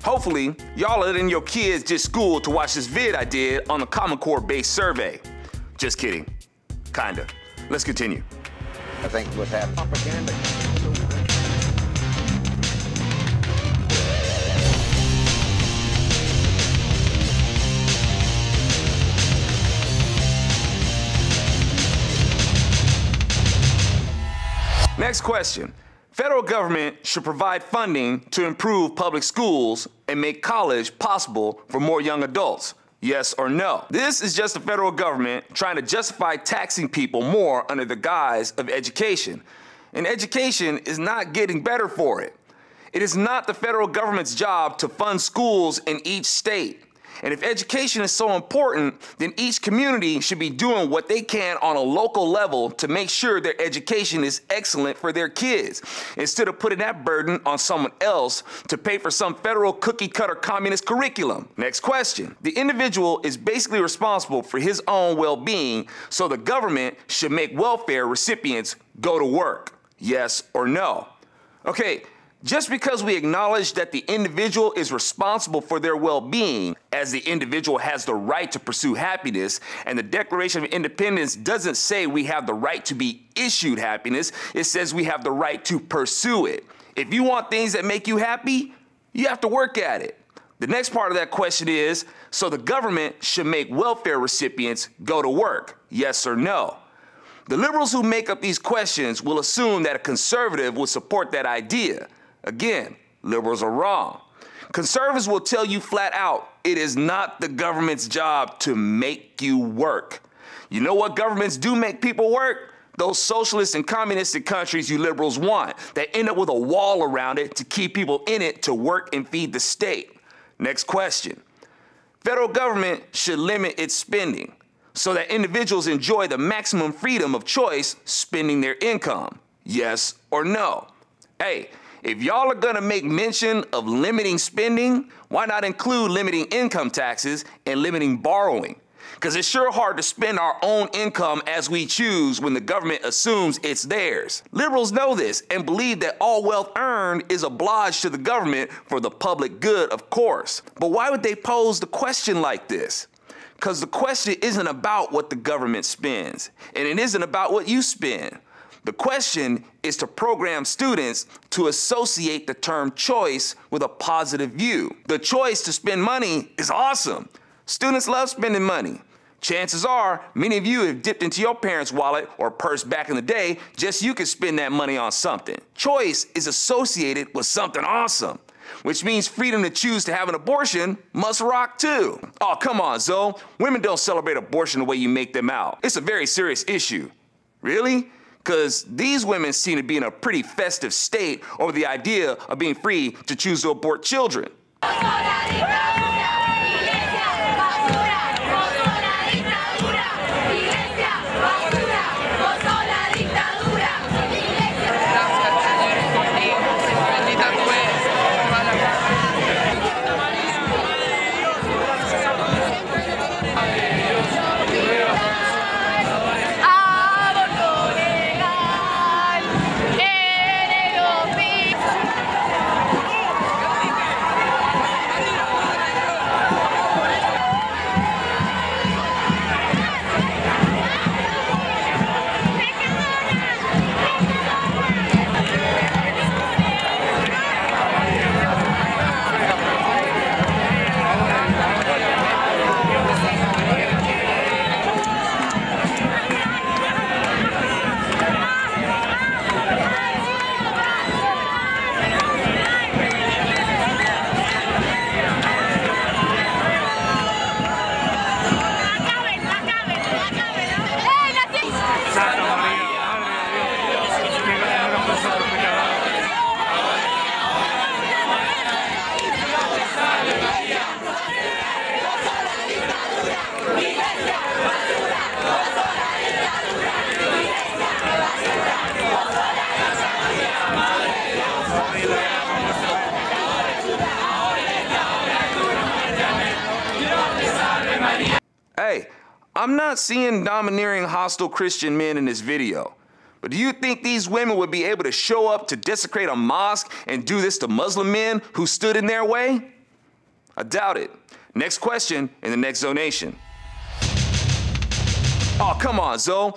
Hopefully, y'all are letting your kids just school to watch this vid I did on the Common Core-based survey. Just kidding. Kinda. Let's continue. I think what's happening. Propaganda. Next question. Federal government should provide funding to improve public schools and make college possible for more young adults. Yes or no? This is just the federal government trying to justify taxing people more under the guise of education. And education is not getting better for it. It is not the federal government's job to fund schools in each state. And if education is so important, then each community should be doing what they can on a local level to make sure their education is excellent for their kids, instead of putting that burden on someone else to pay for some federal cookie-cutter communist curriculum. Next question. The individual is basically responsible for his own well-being, so the government should make welfare recipients go to work. Yes or no? Okay. Just because we acknowledge that the individual is responsible for their well-being, as the individual has the right to pursue happiness, and the Declaration of Independence doesn't say we have the right to be issued happiness, it says we have the right to pursue it. If you want things that make you happy, you have to work at it. The next part of that question is, so the government should make welfare recipients go to work, yes or no? The liberals who make up these questions will assume that a conservative would support that idea. Again, liberals are wrong. Conservatives will tell you flat out, it is not the government's job to make you work. You know what governments do make people work? Those socialist and communistic countries you liberals want, that end up with a wall around it to keep people in it to work and feed the state. Next question. Federal government should limit its spending so that individuals enjoy the maximum freedom of choice spending their income. Yes or no? Hey, if y'all are gonna make mention of limiting spending, why not include limiting income taxes and limiting borrowing? Because it's sure hard to spend our own income as we choose when the government assumes it's theirs. Liberals know this and believe that all wealth earned is obliged to the government for the public good, of course. But why would they pose the question like this? Because the question isn't about what the government spends, and it isn't about what you spend. The question is to program students to associate the term choice with a positive view. The choice to spend money is awesome. Students love spending money. Chances are, many of you have dipped into your parents' wallet or purse back in the day just so you can spend that money on something. Choice is associated with something awesome, which means freedom to choose to have an abortion must rock too. Oh, come on, Zo. Women don't celebrate abortion the way you make them out. It's a very serious issue. Really? Because these women seem to be in a pretty festive state over the idea of being free to choose to abort children. Hey, I'm not seeing domineering hostile Christian men in this video. But do you think these women would be able to show up to desecrate a mosque and do this to Muslim men who stood in their way? I doubt it. Next question in the next ZoNation. Oh, come on, Zo.